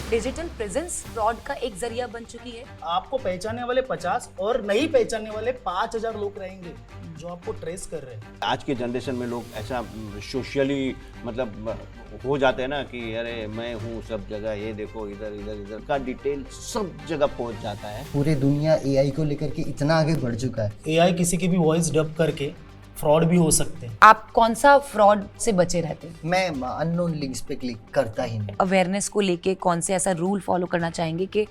Digital presence fraud का एक जरिया बन चुकी है। आपको पहचानने वाले 50 और नहीं पहचानने वाले 5000 लोग रहेंगे जो आपको ट्रेस कर रहे हैं। आज के जनरेशन में लोग ऐसा सोशली मतलब हो जाते हैं ना कि अरे मैं हूँ सब जगह, ये देखो इधर इधर इधर का डिटेल सब जगह पहुँच जाता है। पूरी दुनिया एआई को लेकर के इतना आगे बढ़ चुका है। एआई किसी की भी वॉइस डब करके फ्रॉड भी हो सकते हैं। आप कौन सा फ्रॉड से बचे रहते हैं? मैं अननोन लिंक्स पे क्लिक करता ही नहीं। अवेयरनेस को लेके कौन से ऐसा रूल फॉलो करना चाहेंगे कि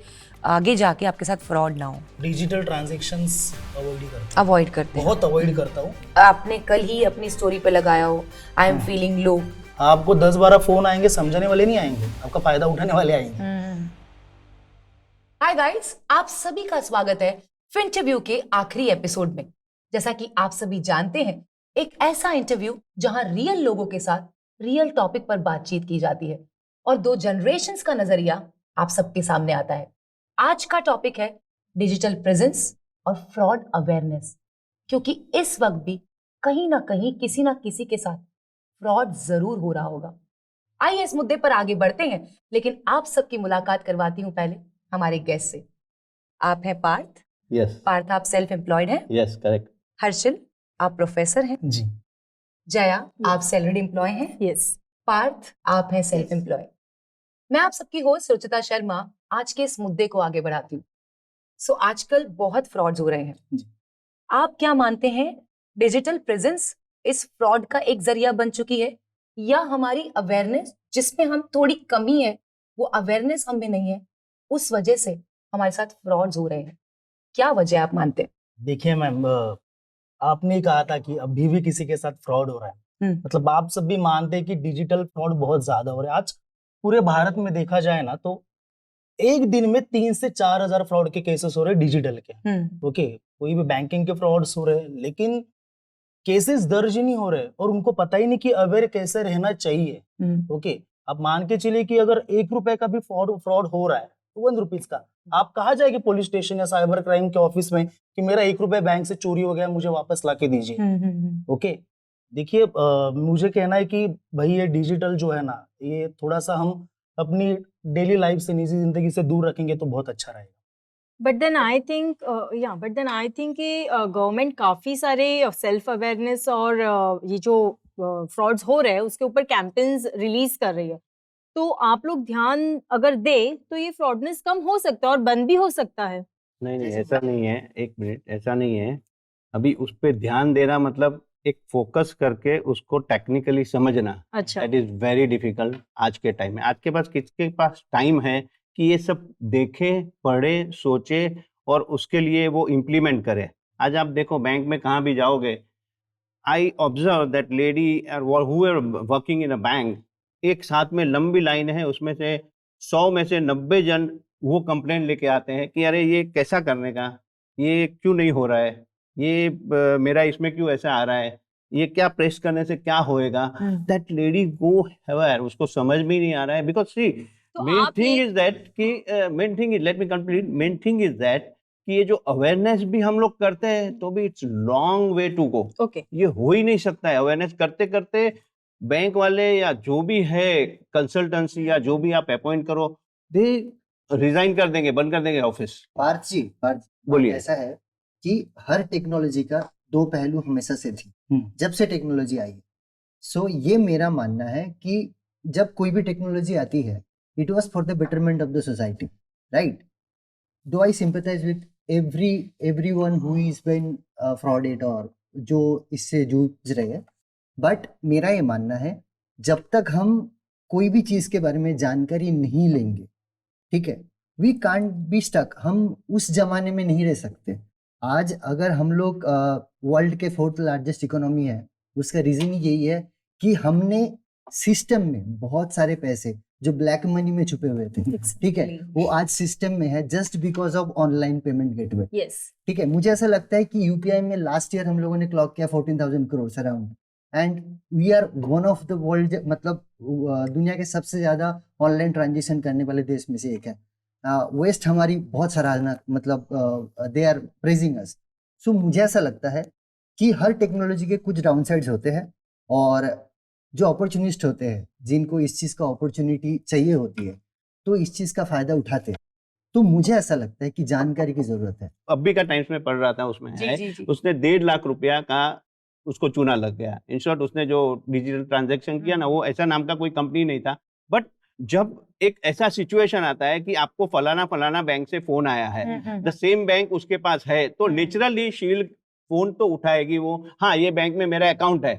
आगे जाके आपके साथ फ्रॉड ना हो? डिजिटल ट्रांजैक्शंस अवॉइड करते हैं। बहुत अवॉइड करता हूँ। आपने कल ही अपनी स्टोरी पे लगाया हो आई एम फीलिंग लो। आपको 10-12 फोन आएंगे, समझाने वाले नहीं आएंगे, आपका फायदा उठाने वाले आएंगे। हाय गाइस, आप सभी का स्वागत है फिंटरव्यू के आखिरी एपिसोड में। जैसा कि आप सभी जानते हैं, एक ऐसा इंटरव्यू जहां रियल लोगों के साथ रियल टॉपिक पर बातचीत की जाती है और दो जनरेशंस का नजरिया आप सबके सामने आता है। आज का टॉपिक है डिजिटल प्रेजेंस और फ्रॉड अवेयरनेस, क्योंकि इस वक्त भी कहीं ना कहीं किसी ना किसी के साथ फ्रॉड जरूर हो रहा होगा। आइए इस मुद्दे पर आगे बढ़ते हैं, लेकिन आप सबकी मुलाकात करवाती हूं पहले हमारे गेस्ट से। आप हैं पार्थ। यस पार्थ, आप सेल्फ एम्प्लॉयड हैं। Yes correct. हर्षिल, आप प्रोफेसर हैं। जी। जया, आप सैलरीड एम्प्लॉय हैं। यस। पार्थ, आप हैं सेल्फ एम्प्लॉय। मैं आप सबकी होस्ट रुचिता शर्मा आज के इस मुद्दे को आगे बढ़ाती हूँ। सो आजकल बहुत फ्रॉड्स हो रहे हैं। जी। आप क्या मानते हैं, डिजिटल प्रेजेंस इस फ्रॉड का एक जरिया बन चुकी है, या हमारी अवेयरनेस जिसमें हम थोड़ी कमी है, वो अवेयरनेस हम में नहीं है, उस वजह से हमारे साथ फ्रॉड्स हो रहे हैं? क्या वजह आप मानते हैं? देखिए मैम, आपने कहा था कि अभी भी किसी के साथ फ्रॉड हो रहा है। मतलब आप सब भी मानते हैं कि डिजिटल फ्रॉड बहुत ज्यादा हो रहा है। आज पूरे भारत में देखा जाए ना तो एक दिन में 3 से 4 हजार फ्रॉड के केसेस हो रहे हैं डिजिटल के। ओके, कोई भी बैंकिंग के फ्रॉड्स हो रहे हैं, लेकिन केसेस दर्ज ही नहीं हो रहे और उनको पता ही नहीं कि अवेयर कैसे रहना चाहिए। ओके, आप मान के चलिए कि अगर 1 रुपए का भी फ्रॉड हो रहा है, 1 रुपीज का, आप कहाँ जाएंगे पुलिस स्टेशन या साइबर क्राइम के ऑफिस में कि मेरा 1 रुपए बैंक से चोरी हो गया, मुझे वापस ला के दीजिए। ओके, देखिए, मुझे कहना है कि भाई ये डिजिटल जो है ना, ये थोड़ा सा हम अपनी डेली लाइफ से, निजी जिंदगी से दूर रखेंगे तो बहुत अच्छा रहेगा। बट देन आई थिंक कि गवर्नमेंट काफ़ी सारे सेल्फ अवेयरनेस और ये जो फ्रॉड्स हो रहे हैं उसके ऊपर कैंपेन्स रिलीज कर रही है। तो आप लोग ध्यान अगर दे तो ये फ्रॉडनेस कम हो सकता है और बंद भी हो सकता है। नहीं ऐसा नहीं है, एक मिनट, ऐसा नहीं है। अभी उस पर ध्यान देना मतलब एक फोकस करके उसको टेक्निकली समझना, अच्छा। दैट इज वेरी डिफिकल्ट आज के टाइम में। आज के पास किसके पास टाइम है कि ये सब देखे, पढ़े, सोचे और उसके लिए वो इम्प्लीमेंट करे। आज आप देखो बैंक में कहाँ भी जाओगे, आई ऑब्जर्व दैट लेडी और who are working in a bank, एक साथ में लंबी लाइन है, उसमें से 100 में से 90 जन वो कंप्लेंट लेके आते हैं कि अरे ये कैसा करने का, ये क्यों नहीं हो रहा है, ये मेरा इसमें क्यों ऐसा आ रहा है, ये क्या प्रेस करने से क्या होएगा। दैट लेडी गो हैवर, उसको समझ में नहीं आ रहा है। Because see main thing is that कि main thing is, let me complete, main thing is that कि ये जो अवेयरनेस भी हम लोग करते हैं तो भी it's long way to go. Okay, ये हो ही नहीं सकता है। अवेयरनेस करते करते बैंक वाले या जो भी है कंसल्टेंसी या जो भी आप अपॉइंट करो, दे रिजाइन कर देंगे, बंद कर देंगे ऑफिस। पार्थ जी, बोलिए। ऐसा है कि हर टेक्नोलॉजी का 2 पहलू हमेशा से थी, जब से टेक्नोलॉजी आई है। सो ये मेरा मानना है कि जब कोई भी टेक्नोलॉजी आती है, it was for the betterment of the society, right? Do I sympathise with everyone who is been frauded और जो इससे जूझ रहे हैं। बट मेरा ये मानना है, जब तक हम कोई भी चीज के बारे में जानकारी नहीं लेंगे, ठीक है, वी कांट बी स्टक, हम उस जमाने में नहीं रह सकते। आज अगर हम लोग वर्ल्ड के 4th लार्जेस्ट इकोनॉमी है, उसका रीजन यही है कि हमने सिस्टम में बहुत सारे पैसे जो ब्लैक मनी में छुपे हुए थे, ठीक है, वो आज सिस्टम में है just because of online payment gateway. Yes, ठीक है, मुझे ऐसा लगता है कि यूपीआई में लास्ट ईयर हम लोगों ने क्लॉक किया 14,000 crore around, and we are one of the world, मतलब दुनिया के सबसे ज्यादा ऑनलाइन ट्रांजेक्शन करने वाले देश में से एक है। वेस्ट हमारी बहुत सराहना, मतलब दे आर प्रेजिंग अस। सो मुझे ऐसा लगता है कि हर टेक्नोलॉजी के कुछ डाउन साइड्स होते हैं, और जो अपॉर्चुनिस्ट होते हैं जिनको इस चीज़ का अपॉर्चुनिटी चाहिए होती है, तो इस चीज का फायदा उठाते हैं। तो मुझे ऐसा लगता है कि जानकारी की जरूरत है। अभी का टाइम्स में पढ़ रहा था, उसमें जी है जी जी उसने 1.5 लाख रुपया का उसको चूना लग गया। इन शॉर्ट उसने जो डिजिटल ट्रांजैक्शन किया ना, वो ऐसा नाम का कोई कंपनी नहीं था। बट जब एक ऐसा सिचुएशन आता है कि आपको फलाना फलाना बैंक से फोन आया है, द सेम बैंक उसके पास है, तो नेचुरली शी विल फोन तो उठाएगी वो, हाँ ये बैंक में मेरा अकाउंट है।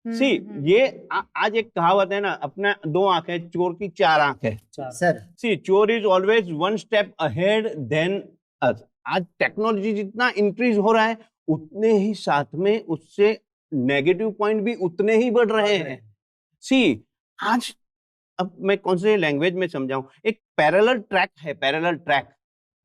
सी ये आज एक कहावत है ना, अपना 2 आंख है, चोर की 4 आंख है। सर सी चोर is always 1 step ahead than us. आज टेक्नोलॉजी जितना इंक्रीज हो रहा है, उतने ही साथ में उससे नेगेटिव पॉइंट भी उतने ही बढ़ रहे हैं। सी आज, अब मैं कौन से लैंग्वेज में समझाऊं, एक पैरेलल ट्रैक है, पैरेलल ट्रैक।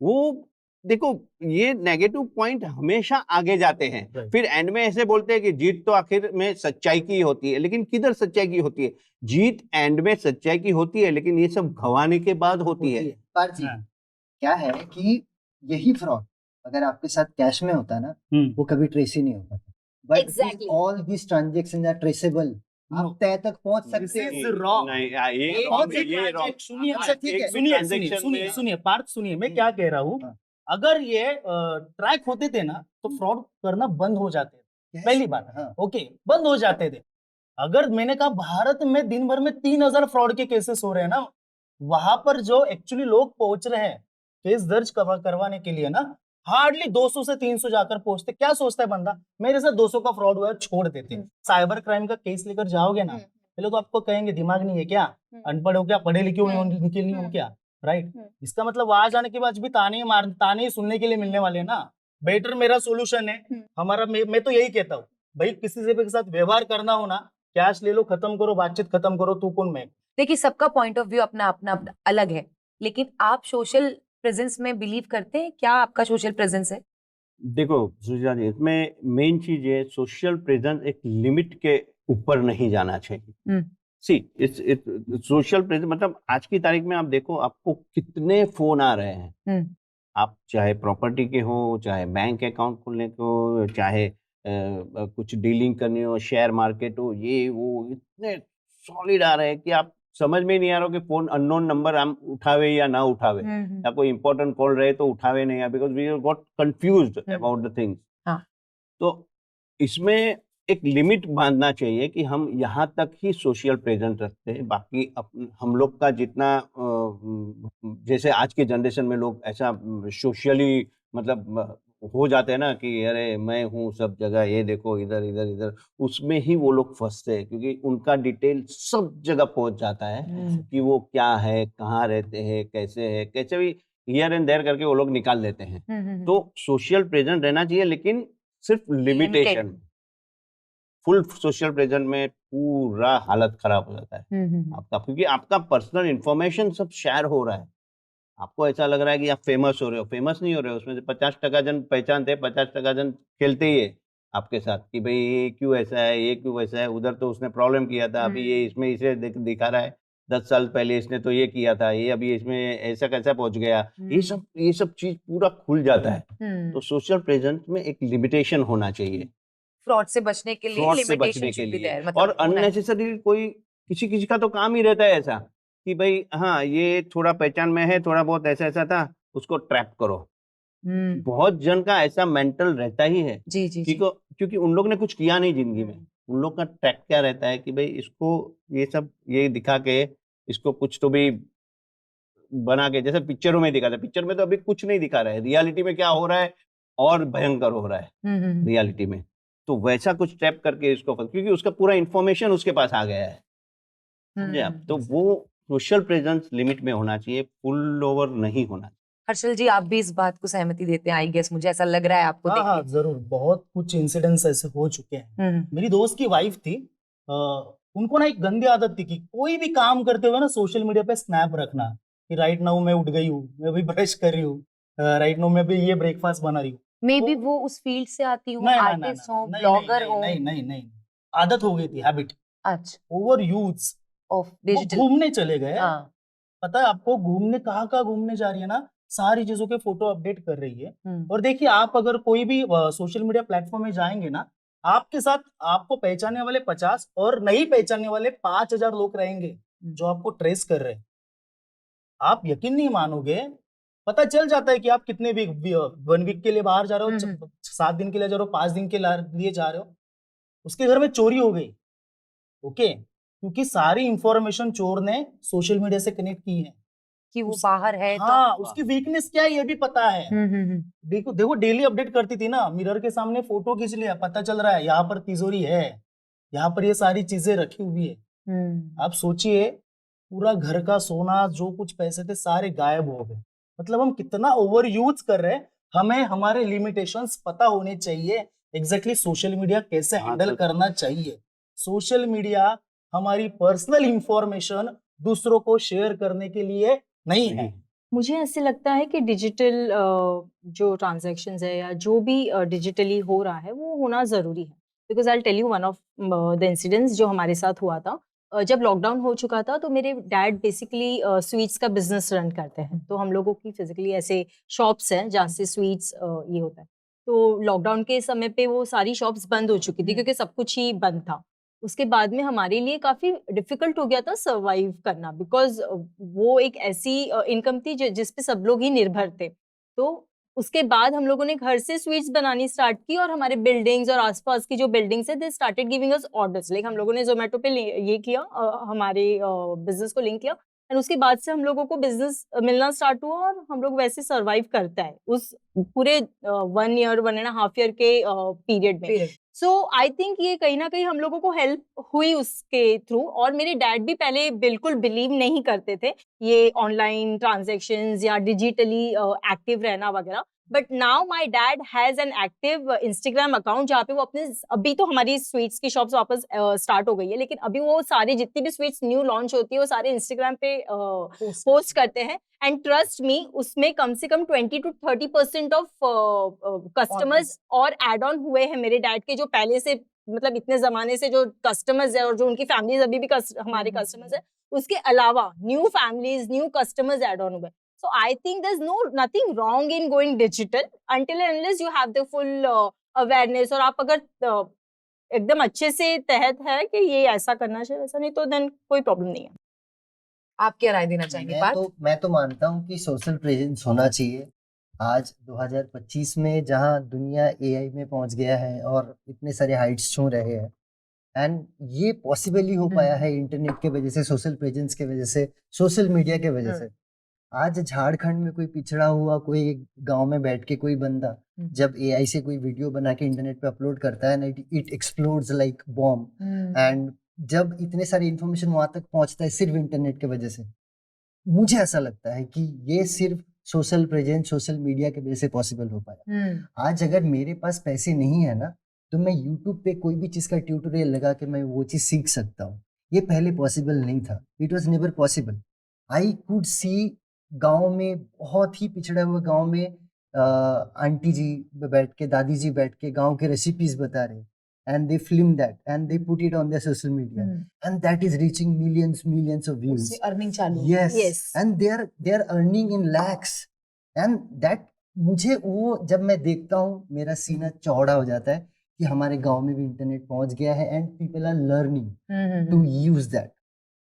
वो देखो, ये नेगेटिव पॉइंट हमेशा आगे जाते हैं, फिर एंड में ऐसे बोलते हैं कि जीत तो आखिर में सच्चाई की होती है। लेकिन किधर सच्चाई की होती है? जीत एंड में सच्चाई की होती है, लेकिन ये सब गंवाने के बाद होती है। पार जी, क्या है कि यही फ्रॉड अगर आपके साथ कैश में होता ना, वो कभी ट्रेस ही नहीं होता था। But Exactly. All this transaction are traceable. आप तय तक पहुंच सकते हैं। नहीं, ये बहुत wrong, ही ये wrong। सुनिए अच्छा, ठीक है। एक भी transaction में- सुनिए पार्थ, सुनिए मैं क्या कह रहा हूँ। हाँ। अगर ये ट्रैक होते थे ना, तो फ्रॉड करना बंद हो जाते थे। पहली बात, हाँ। ओके, बंद हो जाते थे। अगर मैंने कहा भारत में दिन भर में 3000 फ्रॉड के केसेस हो रहे हैं ना, वहां पर जो एक्चुअली लोग पहुंच रहे हैं केस दर्ज करवाने के लिए ना, हार्डली 200 से 300 जाकर पहुंचते। क्या सोचता है बंदा, मेरे साथ 200 का फ्रॉड हुआ है, छोड़ देते। साइबर क्राइम का केस लेकर जाओगे ना, पहले तो आपको कहेंगे दिमाग नहीं है क्या, अनपढ़ हो क्या, पढ़े लिखे नहीं हो क्या, राइट। इसका मतलब वहां जाने के बाद भी ताने ही सुनने के लिए मिलने वाले हैं ना। बेटर मेरा सोल्यूशन है हमारा, मैं तो यही कहता हूँ भाई, किसी से भी के साथ व्यवहार करना हो ना, कैश ले लो, खत्म करो, बातचीत खत्म करो, तू कौन मैं। देखिए, सबका पॉइंट ऑफ व्यू अपना अपना अलग है, लेकिन आप सोशल प्रेजेंस में बिलीव करते हैं? क्या आपका सोशल प्रेजेंस है? देखो सुजा जी, इसमें मेन चीज है, सोशल प्रेजेंस एक लिमिट के ऊपर नहीं जाना चाहिए। सी इट्स सोशल प्रेजेंस मतलब आज की तारीख में आप देखो, आपको कितने फोन आ रहे हैं। आप चाहे प्रॉपर्टी के हो, चाहे बैंक अकाउंट खोलने के हो, चाहे कुछ डीलिंग करनी हो, शेयर मार्केट हो, ये वो इतने सॉलिड आ रहे हैं कि आप समझ में ही नहीं आ रहा कि फोन अननोन नंबर हम उठावे या ना उठावे, या कोई इंपॉर्टेंट कॉल रहे तो उठावे नहीं, because we got confused about the things. हाँ। तो इसमें एक लिमिट बांधना चाहिए कि हम यहाँ तक ही सोशल प्रेजेंस रखते हैं, बाकी हम लोग का जितना जैसे आज के जनरेशन में लोग ऐसा सोशली मतलब हो जाते हैं ना कि अरे मैं हूँ सब जगह, ये देखो इधर इधर इधर, उसमें ही वो लोग फंसते हैं, क्योंकि उनका डिटेल सब जगह पहुंच जाता है कि वो क्या है, कहाँ रहते हैं, कैसे भी हियर एंड देयर करके वो लोग निकाल लेते हैं। तो सोशल प्रेजेंस रहना चाहिए, लेकिन सिर्फ लिमिटेशन। फुल सोशल प्रेजेंस में पूरा हालत खराब हो जाता है आपका, क्योंकि आपका पर्सनल इंफॉर्मेशन सब शेयर हो रहा है। आपको ऐसा लग रहा है कि आप फेमस हो रहे हो, फेमस नहीं हो रहे हो। उसमें से 50% जन पहचानते हैं, 50% जन खेलते ही है आपके साथ कि भाई ये क्यों ऐसा है, ये क्यों वैसा है, उधर तो उसने प्रॉब्लम किया था, अभी ये इसमें इसे दिखा रहा है, 10 साल पहले इसने तो ये किया था, ये अभी इसमें ऐसा कैसा पहुंच गया। ये सब चीज पूरा खुल जाता है। तो सोशल प्रेजेंस में एक लिमिटेशन होना चाहिए, फ्रॉड से बचने के लिए फ्रॉड से लिमिटेशन बचने के should be लिए। there, मतलब और होना है। अननेसेसरी कोई किसी का तो काम ही रहता है ऐसा कि भाई हाँ ये थोड़ा पहचान में है, थोड़ा बहुत ऐसा था, उसको ट्रैप करो। बहुत जन का ऐसा मेंटल रहता ही है जी जी जी। क्योंकि उन लोग ने कुछ किया नहीं जिंदगी में। उन लोग का ट्रैक क्या रहता है कि भाई इसको ये सब ये दिखा के इसको कुछ तो भी बना के, जैसे पिक्चरों में दिखाता है, पिक्चर में तो अभी कुछ नहीं दिखा रहा है, रियलिटी में क्या हो रहा है और भयंकर हो रहा है रियलिटी में। तो वैसा कुछ ट्रैप करके इसको, क्योंकि उसका पूरा इंफॉर्मेशन उसके पास आ गया है, समझे आप। तो वो सोशल प्रेजेंस लिमिट में होना चाहिए, फुल ओवर नहीं होना चाहिए। हर्षल जी, आप भी इस बात को सहमति देते हैं? आई गेस मुझे ऐसा लग रहा है आपको देख हाँ के। जरूर, बहुत कुछ इंसिडेंट्स ऐसे हो चुके हैं। मेरी दोस्त की वाइफ थी, उनको ना एक गंदी आदत थी कि कोई भी काम करते हुए ना सोशल मीडिया पे स्नैप रखना कि राइट नाउ मैं उठ गई हूँ, मैं अभी ब्रश कर रही हूँ, राइट नाउ मैं भी ये ब्रेकफास्ट बना रही हूँ। मे बी वो उस फील्ड से आती हो, नहीं आर्टिस्ट हो, ब्लॉगर हो। नहीं, आदत हो गई थी, हैबिट, अच्छा, ओवर यूज ऑफ डिजिटल। घूमने चले गए। हाँ। पता है आपको, घूमने कहाँ घूमने जा रही है ना, सारी चीजों के फोटो अपडेट कर रही है। और देखिए, आप अगर कोई भी सोशल मीडिया प्लेटफॉर्म में जाएंगे ना, आपके साथ आपको पहचानने वाले 50 और नहीं पहचानने वाले 5000 लोग रहेंगे जो आपको ट्रेस कर रहे हैं। आप यकीन नहीं मानोगे, पता चल जाता है कि आप कितने वीक 1 वीक के लिए बाहर जा रहे हो, 7 दिन के लिए जा रहे हो, 5 दिन के लिए जा रहे हो, उसके घर में चोरी हो गई, ओके, क्योंकि सारी इंफॉर्मेशन चोर ने सोशल मीडिया से कनेक्ट की है कि वो बाहर है हाँ, उसकी वीकनेस क्या है ये भी पता है। हम्म। देखो देखो डेली अपडेट करती थी ना, मिरर के सामने फोटो खींच लिया, पता चल रहा है यहाँ पर तिजोरी है, यहाँ पर ये सारी चीजें रखी हुई है। आप सोचिए, पूरा घर का सोना, जो कुछ पैसे थे सारे गायब हो गए। मतलब हम कितना ओवर यूज कर रहे हैं, हमें हमारे लिमिटेशंस पता होने चाहिए, एग्जैक्टली सोशल मीडिया कैसे हैंडल करना चाहिए। सोशल मीडिया हमारी पर्सनल इंफॉर्मेशन दूसरों को शेयर करने के लिए नहीं है। मुझे ऐसे लगता है कि डिजिटल जो ट्रांजैक्शंस है या जो भी डिजिटली हो रहा है वो होना ज़रूरी है, because I tell you one of the incidents जो हमारे साथ हुआ था। जब लॉकडाउन हो चुका था तो मेरे डैड बेसिकली स्वीट्स का बिजनेस रन करते हैं, तो हम लोगों की फिजिकली ऐसे शॉप्स हैं जहाँ से स्वीट्स ये होता है। तो लॉकडाउन के समय पे वो सारी शॉप्स बंद हो चुकी थी क्योंकि सब कुछ ही बंद था। उसके बाद में हमारे लिए काफ़ी डिफ़िकल्ट हो गया था सर्वाइव करना, बिकॉज़ वो एक ऐसी इनकम थी जिस पे सब लोग ही निर्भर थे। तो उसके बाद हम लोगों ने घर से स्वीट्स बनानी स्टार्ट की और हमारे बिल्डिंग्स और आसपास की जो बिल्डिंग्स है they started giving us orders. Like हम लोगों ने ज़ोमैटो पे ये किया, हमारे बिज़नेस को लिंक किया एंड उसके बाद से हम लोगों को बिज़नेस मिलना स्टार्ट हुआ और हम लोग वैसे सर्वाइव करता है उस पूरे 1 ईयर 1.5 ईयर के पीरियड में। सो आई थिंक ये कहीं ना कहीं हम लोगों को हेल्प हुई उसके थ्रू। और मेरे डैड भी पहले बिल्कुल बिलीव नहीं करते थे ये ऑनलाइन ट्रांजैक्शंस या डिजिटली एक्टिव रहना वगैरह, but now my dad has an active Instagram account जहाँ पे वो अपने, अभी तो हमारी स्वीट्स की शॉप्स वापस स्टार्ट हो गई है, लेकिन अभी वो सारी जितनी भी स्वीट्स न्यू लॉन्च होती है वो सारे इंस्टाग्राम पे पोस्ट करते हैं। एंड ट्रस्ट मी, उसमें कम से कम 20 to 30% ऑफ कस्टमर्स और एड ऑन हुए हैं मेरे डैड के, जो पहले से मतलब इतने जमाने से जो कस्टमर्स है और जो उनकी फैमिलीज अभी भी हमारे कस्टमर्स है, उसके अलावा new families new customers add on हुए। So I think there's nothing wrong in going digital until and unless you have the full awareness, और आप अगर एकदम अच्छे से तहत है कि ये ऐसा करना चाहिए वैसा नहीं, तो देन कोई प्रॉब्लम नहीं है। आप क्या राय देना चाहेंगे? मैं तो मानता हूँ कि सोशल प्रेजेंस होना चाहिए। आज 2025 में जहाँ दुनिया एआई में पहुंच गया है और इतने सारे हाइट्स छू रहे हैं, एंड ये पॉसिबल ही हो पाया है इंटरनेट के वजह से, सोशल प्रेजेंस के वजह से, सोशल मीडिया के वजह से। आज झारखंड में कोई पिछड़ा हुआ कोई गांव में बैठ के कोई बंदा जब एआई से कोई वीडियो बना के इंटरनेट पे अपलोड करता है ना, it explodes like bomb. And जब इतने सारे इंफॉर्मेशन वहां तक पहुंचता है सिर्फ इंटरनेट के वजह से, मुझे ऐसा लगता है कि ये सिर्फ सोशल प्रेजेंस, सोशल मीडिया के वजह से पॉसिबल हो पाया। आज अगर मेरे पास पैसे नहीं है ना, तो मैं यूट्यूब पे कोई भी चीज का ट्यूटोरियल लगा के मैं वो चीज सीख सकता हूँ। ये पहले पॉसिबल नहीं था, it was never possible. I could see गांव में, बहुत ही पिछड़े हुए गांव में आंटी जी बैठ के, दादी जी बैठ के गांव के रेसिपीज बता रहे, and they film that and they put it on their social media, and that is reaching millions of views, earning चालू। Yes, and they are earning in lakhs, and that, मुझे वो जब मैं देखता हूँ मेरा सीना चौड़ा हो जाता है कि हमारे गांव में भी इंटरनेट पहुंच गया है and people are learning to use that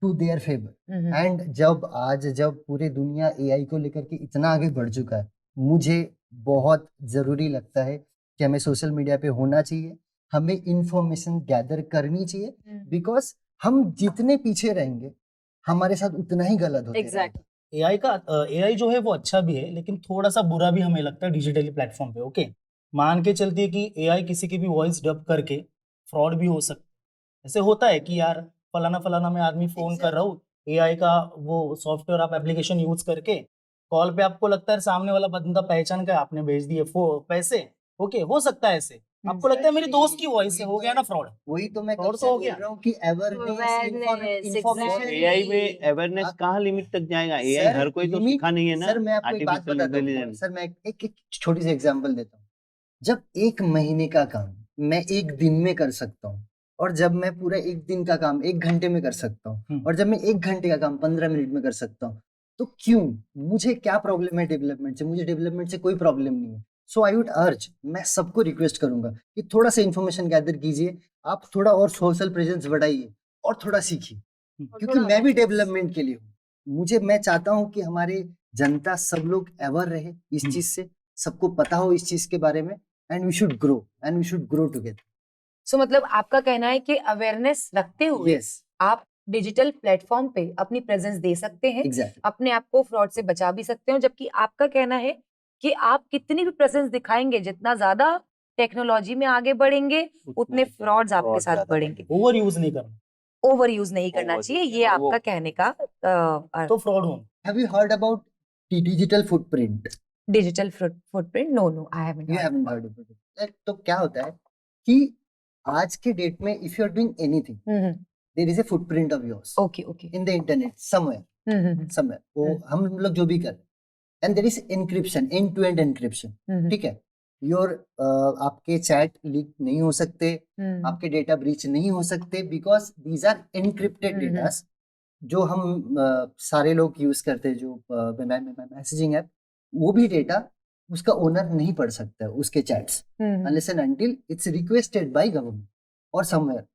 to their favour. And जब पूरे दुनिया एआई को लेकर के इतना आगे बढ़ चुका है, मुझे बहुत जरूरी लगता है कि हमें सोशल मीडिया पे होना चाहिए, हमें इंफॉर्मेशन गैदर करनी चाहिए, बिकॉज हम जितने पीछे रहेंगे हमारे साथ उतना ही गलत होता है। एग्जैक्टली। एआई जो है वो अच्छा भी है, लेकिन थोड़ा सा बुरा भी हमें लगता है डिजिटली प्लेटफॉर्म पे। ओके, मान के चलती है कि एआई किसी की भी वॉइस डब करके फ्रॉड भी हो सकता है। ऐसे होता है कि यार फलाना मैं आदमी फोन कर रहा हूँ, एआई का वो सॉफ्टवेयर आप एप्लीकेशन यूज करके कॉल पे आपको लगता है सामने वाला बंदा पहचान का, आपने भेज दिए पैसे। ओके, हो सकता है ऐसे, आपको लगता है मेरे दोस्त की वॉइस है, हो गया ना फ्रॉड। वही तो मैं फ्रॉड तो हो गया। बोल रहा हूँ कि Awareness, एआई में अवेयरनेस कहाँ लिमिट तक जाएगा? एआई हर कोई तो सीखा नहीं है ना। सर मैं आपको एक बात बताता हूँ सर, मैं एक छोटी सी एग्जांपल देता हूँ। जब 1 महीने का काम मैं 1 दिन में कर सकता हूँ, और जब मैं पूरा 1 दिन का काम 1 घंटे में कर सकता हूँ, और जब मैं 1 घंटे का काम 15 मिनट में कर सकता हूँ, तो क्यों, मुझे क्या प्रॉब्लम है डेवलपमेंट से? मुझे डेवलपमेंट से कोई प्रॉब्लम नहीं है। सो आई वुड अर्ज, मैं सबको रिक्वेस्ट करूंगा कि थोड़ा सा इन्फॉर्मेशन गैदर कीजिए, आप थोड़ा और सोशल प्रेजेंस बढ़ाइए और थोड़ा सीखिए, क्योंकि मैं भी डेवलपमेंट के लिए हूँ। मैं चाहता हूँ कि हमारे जनता सब लोग अवेयर रहे इस चीज से, सबको पता हो इस चीज के बारे में, and we should grow together. So मतलब आपका कहना है कि अवेयरनेस रखते हुए यस, आप डिजिटल प्लेटफॉर्म पे अपनी प्रेजेंस दे सकते हैं, एग्जैक्टली। अपने आप को फ्रॉड से बचा भी सकते हो, जबकि आपका कहना है कि आप कितनी भी प्रेजेंस दिखाएंगे, जितना ज्यादा टेक्नोलॉजी में आगे बढ़ेंगे उतने फ्रॉड्स आपके साथ बढ़ेंगे। ओवर यूज नहीं करना ओवर यूज नहीं करना चाहिए, ये आपका कहने का तो फ्रॉड होना। Have you heard about digital footprint? Digital footprint? No I haven't you haven't heard about it. तो क्या होता है कि आज के डेट में if you are doing anything, there is a footprint of yours okay okay in the internet somewhere वो हम लोग जो भी कर रहे हैं, and there is encryption, end to end encryption. ठीक है, योर आपके चैट लीक नहीं हो सकते, आपके डेटा ब्रीच नहीं हो सकते, because these are encrypted datas जो हम सारे लोग यूज करते हैं, जो मैसेजिंग ऐप, वो भी डेटा उसका ओनर नहीं पढ़ सकता है उसके chats, unless and until it's requested by government और समवेयर।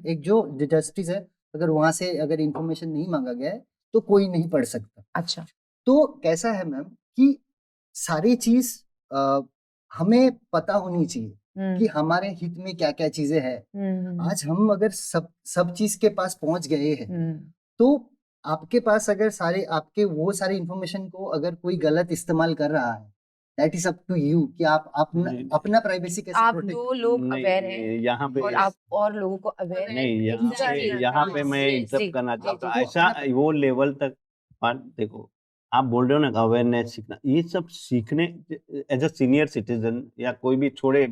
एक जो जस्टिस है, अगर वहां से अगर इंफॉर्मेशन नहीं मांगा गया है तो कोई नहीं पढ़ सकता। अच्छा, तो कैसा है मैम कि सारी चीज हमें पता होनी चाहिए कि हमारे हित में क्या क्या चीजें हैं। आज हम अगर सब चीज के पास पहुंच गए हैं, तो आपके पास अगर आपके वो सारे इंफॉर्मेशन को अगर कोई गलत इस्तेमाल कर रहा है, that is up to you कि आप अपना प्राइवेसी कैसे आप प्रोटेक्ट। दो लोग अवेयर हैं यहाँ पे और आप और लोगों को अवेयर नहीं, यहाँ पे मैं इंटरप्ट करना चाहता हूँ। ऐसा वो लेवल तक देखो, आप बोल रहे हो ना अवेयरनेस सीखना, ये सब सीखने एज अ सीनियर सिटीजन या कोई भी छोड़े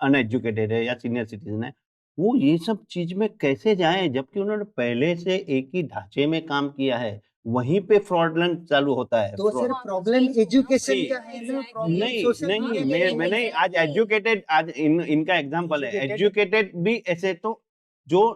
अनएजुकेटेड है या सीनियर सिटीजन है, वो ये सब चीज में कैसे जाए, जबकि उन्होंने पहले से एक ही ढांचे में काम किया है, वहीं पे फ्रॉडलेंट चालू होता है। तो सर प्रॉब्लम एजुकेशन का है ना, प्रॉब्लम नहीं सोशल नहीं, मैं नहीं, आज एजुकेटेड, आज इनका एग्जांपल है, एजुकेटेड भी ऐसे तो जो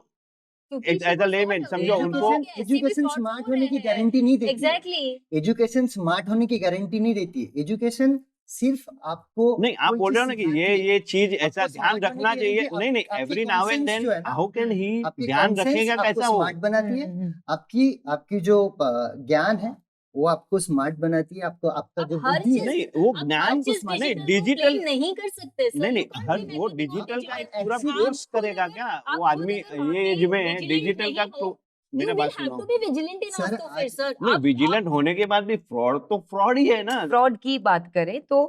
एज अ लेमैन समझो उनको एजुकेशन स्मार्ट होने की गारंटी नहीं देती। एग्जैक्टली एजुकेशन स्मार्ट होने की गारंटी नहीं देती है। एजुकेशन सिर्फ आपको नहीं, आप बोल रहे हो ना कि ये चीज ऐसा ध्यान रखना चाहिए। नहीं नहीं, every now and then how can he ध्यान रखेगा कैसा हो? स्मार्ट बनाती है आपकी जो ज्ञान है वो आपको स्मार्ट बनाती है, आपको आपका जो बुद्धि है। नहीं, वो ज्ञान को नहीं, डिजिटल नहीं कर सकते सर। नहीं हर वो डिजिटल का एक पूरा कोर्स करेगा क्या वो आदमी ये एज में डिजिटल का? तो मेरा बात सुनो, सर, नहीं विजिलेंट होने के बाद भी फ्रॉड तो फ्रॉड ही है ना। फ्रॉड की बात करें तो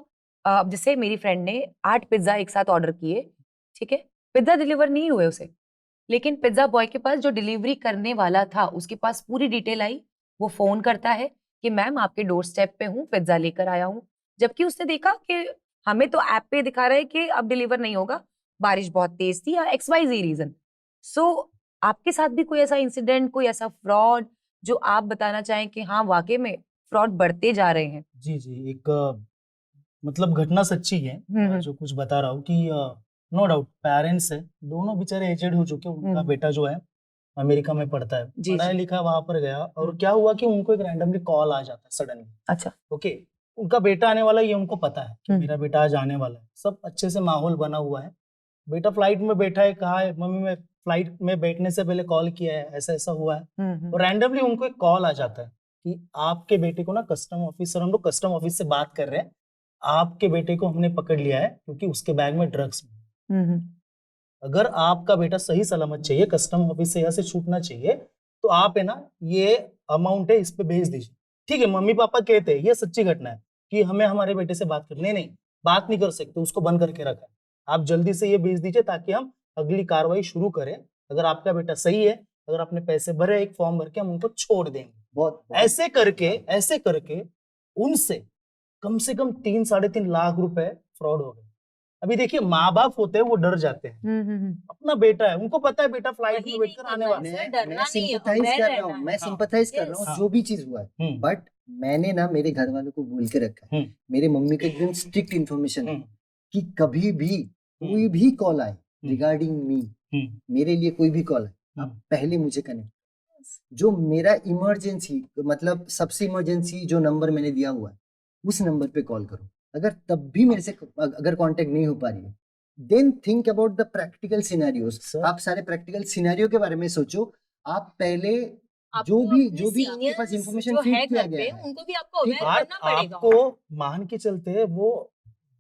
जैसे मेरी फ्रेंड ने 8 पिज्जा एक साथ ऑर्डर किए, ठीक है, पिज्जा डिलीवर नहीं हुए उसे, लेकिन पिज्जा बॉय के पास जो डिलीवरी करने वाला था उसके पास पूरी डिटेल आई। वो फोन करता है कि मैम आपके डोर स्टेप पे हूँ, पिज्जा लेकर आया हूँ, जबकि उसने देखा कि हमें तो ऐप पे दिखा रहा है कि अब डिलीवर नहीं होगा, बारिश बहुत तेज थी या XYZ रीजन। सो आपके साथ भी कोई ऐसा इंसिडेंट, कोई ऐसा फ्रॉड जो आप बताना चाहें कि हाँ वाकई में फ्रॉड बढ़ते जा रहे हैं? जी जी, एक मतलब घटना सच्ची है जो कुछ बता रहा हूँ कि नो डाउट पेरेंट्स है, दोनों बेचारे एजेड हो चुके हैं, उनका बेटा जो है अमेरिका में पढ़ता है, पढ़ा लिखा वहां पर गया, और क्या हुआ कि उनको एक रैंडमली कॉल आ जाता है सडनली। अच्छा, ओके, उनका बेटा आने वाला है ये उनको पता है कि मेरा बेटा आज आने वाला है, सब अच्छे से माहौल बना हुआ है, बेटा फ्लाइट में बैठा है, कहा है मम्मी मैं फ्लाइट में बैठने से पहले कॉल किया है, ऐसा ऐसा हुआ है, और रैंडमली उनको एक कॉल आ जाता है कि आपके बेटे को ना कस्टम ऑफिसर, हम लोग कस्टम ऑफिस से बात कर रहे हैं, आपके बेटे को हमने पकड़ लिया है क्योंकि उसके बैग में ड्रग्स है। अगर आपका बेटा सही सलामत चाहिए, कस्टम ऑफिस से यहाँ से छूटना चाहिए, तो आप है ना ये अमाउंट है इस पे भेज दीजिए। ठीक है, मम्मी पापा कहते हैं, ये सच्ची घटना है कि हमें हमारे बेटे से बात करनी, नहीं बात नहीं कर सकते, उसको बंद करके रखा है, आप जल्दी से ये भेज दीजिए ताकि हम अगली कार्रवाई शुरू करें। अगर आपका बेटा सही है, अगर आपने पैसे भरे, एक फॉर्म भर के हम उनको छोड़ देंगे। बहुत ऐसे करके उनसे कम से कम 3-3.5 लाख रुपए फ्रॉड हो गए। अभी देखिए, माँ बाप होते हैं वो डर जाते हैं, अपना बेटा है, उनको पता है बेटा फ्लाइट में बैठकर आने वाला है। मैं सिंपैथाइज कर रहा हूँ जो भी चीज हुआ है, बट मैंने ना मेरे घर वालों को बोल के रखा है, मेरे मम्मी को एकदम स्ट्रिक्ट इन्फॉर्मेशन है कि कभी भी कोई भी कॉल आए रिगार्डिंग मी, मेरे लिए कोई भी कॉल आए, आप पहले मुझे कनेक्ट, जो मेरा इमरजेंसी मतलब सबसे इमरजेंसी जो नंबर मैंने दिया हुआ है उस नंबर पे कॉल करो। अगर तब भी मेरे से अगर कांटेक्ट नहीं हो पा रही है, then think about the practical scenarios. आप सारे प्रैक्टिकल सिनेरियो के बारे में सोचो। आप पहले जो भी अपने आपके पास seniors इंफॉर्मेशन जो फीड है किया घर पे गया है, उनको भी आपको ठीक, अवेयर करना पड़ेगा। आपको मान के चलते हैं वो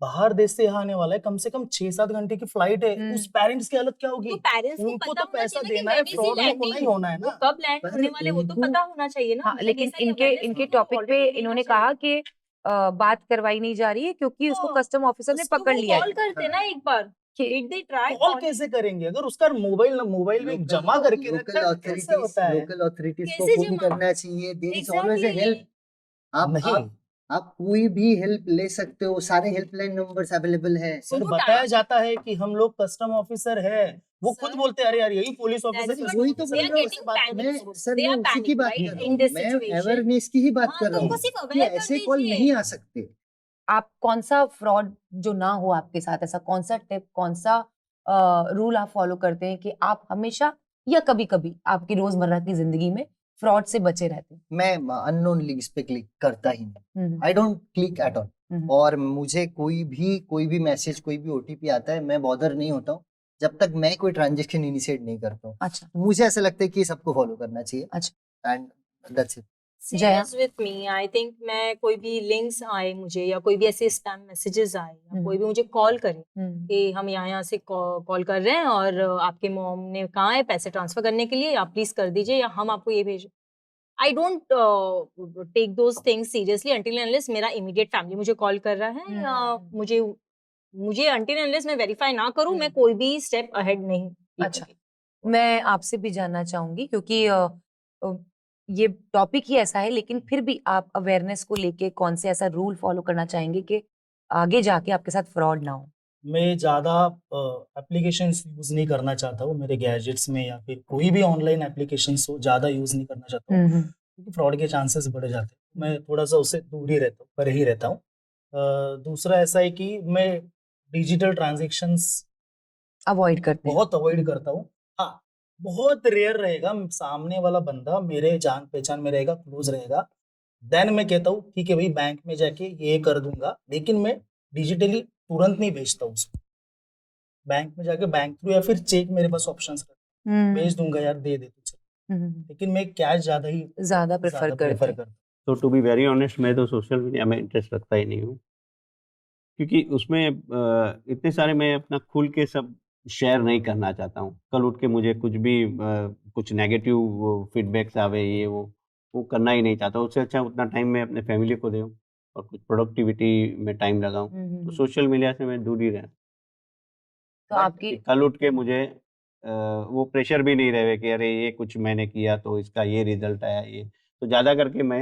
बाहर देश से यहाँ आने वाला है, कम से कम 6-7 घंटे की फ्लाइट है, उस पेरेंट्स की हालत क्या होगी? तो पेरेंट्स को उनको पता तो होना पैसा चाहिए देना ना है, कि फ्रॉड when is तो होना ही he होना है landing, वो ना। कब लैंड पर होने वाले वो तो उनको- पता होना चाहिए ना। हाँ, मतलब लेकिन ऐसा ही इनके awareness इनके उनको टॉपिक पे already देना इन्होंने चाहिए। कहा कि बात करवाई नहीं जा रही है क्योंकि उसको तो कस्टम ऑफिसर ने उसको पकड़ वो लिया कॉल है। करते ना एक बार, कि did they try call calling? कैसे करेंगे अगर उसका मोबाइल में जमा करके रखा है, कैसे होता है? लोकल अथॉरिटीज को कैसे फोन जमा? करना चाहिए, there is always a Exactly. Help. नहीं, आप कोई भी हेल्प ले सकते हो, सारे हेल्पलाइन नंबर्स अवेलेबल है। सर वो बताया टाइम- जाता है कि हम लोग कस्टम ऑफिसर है, वो खुद Sir, बोलते हैं अरे यार यही पुलिस ऑफिसर That's है, what वही तो ऑफिसर they है, are तो getting उससे बात panicked. करनी मैं सर They मैं are उसी की panicked, बात right, कर रहा in हूँ, this मैं situation. अवेयरनेस की ही बात हाँ, कर तो रहा उनको हूँ सिर्फ कि aware कर ऐसे कॉल दीजिए। नहीं आ सकते। आप कौन सा फ्रॉड जो ना हो आपके साथ, ऐसा कौन सा टिप, कौन सा रूल आप फॉलो करते हैं कि आप हमेशा या कभी कभी आपकी रोजमर्रा की जिंदगी में फ्रॉड से बचे रहते हैं? मैं अननोन लिंक्स पे क्लिक करता ही नहीं, hmm, I don't click at all. Hmm, और मुझे कोई भी मैसेज, कोई भी ओटीपी आता है, मैं बॉदर नहीं होता हूँ जब तक मैं कोई ट्रांजेक्शन इनिशिएट नहीं करता हूँ। अच्छा, मुझे ऐसा लगता है कि सबको फॉलो करना चाहिए, अच्छा। And that's it. Jaya? Same as with me, I think मैं कोई भी लिंक्स आए मुझे या कोई भी ऐसे स्पैम मैसेजेस आए या कोई भी मुझे कॉल करे कि हम यहाँ से कॉल कर रहे हैं और आपके मॉम ने कहा है पैसे ट्रांसफर करने के लिए, आप प्लीज कर दीजिए या हम आपको ये भेज। I don't take those things seriously until unless मेरा इमीडिएट फैमिली मुझे कॉल कर रहा है या मुझे अंटिल अनलेस मैं वेरीफाई ना करूं मैं कोई भी स्टेप अहेड नहीं अच्छा, मैं आपसे भी जानना चाहूंगी क्योंकि ये टॉपिक ही ऐसा है, लेकिन फिर भी आप अवेयरनेस को लेके कौन से ऐसा रूल फॉलो करना चाहेंगे कि आगे जाके आपके साथ फ्रॉड ना हो? मैं ज़्यादा एप्लीकेशंस यूज़ नहीं करना चाहता हूँ मेरे गैजेट्स में, या फिर कोई भी ऑनलाइन एप्लीकेशंस हो ज़्यादा यूज़ नहीं करना चाहता हूँ, क्योंकि फ्रॉड के चांसेस बढ़ जाते हैं। मैं थोड़ा सा उससे दूर ही रहता हूँ, पर ही रहता हूँ। दूसरा ऐसा है कि मैं डिजिटल ट्रांजेक्शंस अवॉइड करते हैं? बहुत अवॉइड करता हूँ। हाँ, बहुत रेयर रहेगा सामने वाला बंदा मेरे जान पहचान में रहेगा, क्लोज रहेगा, देन मैं कहता हूँ ठीक है भाई बैंक में जाके ये कर दूंगा, लेकिन मैं डिजिटली तुरंत नहीं भेजता हूँ उसको। बैंक में जाके बैंक थ्रू या फिर चेक मेरे पास ऑप्शंस भेज दूंगा यार, दे दे तू चल, लेकिन मैं कैश ज्यादा प्रेफर करते हैं। तो टू बी वेरी ऑनेस्ट, मैं तो सोशल मीडिया में इंटरेस्ट रखता ही नहीं हूँ, क्योंकि उसमें इतने सारे मैं अपना खुल के सब शेयर नहीं करना चाहता हूँ। कल उठ के मुझे कुछ भी कुछ नेगेटिव फीडबैक्स आवे, ये वो करना ही नहीं चाहता। उससे अच्छा उतना टाइम मैं अपने फैमिली को दूँ और कुछ प्रोडक्टिविटी में टाइम लगाऊँ। तो सोशल मीडिया से मैं दूर ही रहना। तो आपकी कल उठ के मुझे वो प्रेशर भी नहीं रहे कि अरे ये कुछ मैंने किया तो इसका ये रिजल्ट आया, ये तो ज़्यादा करके मैं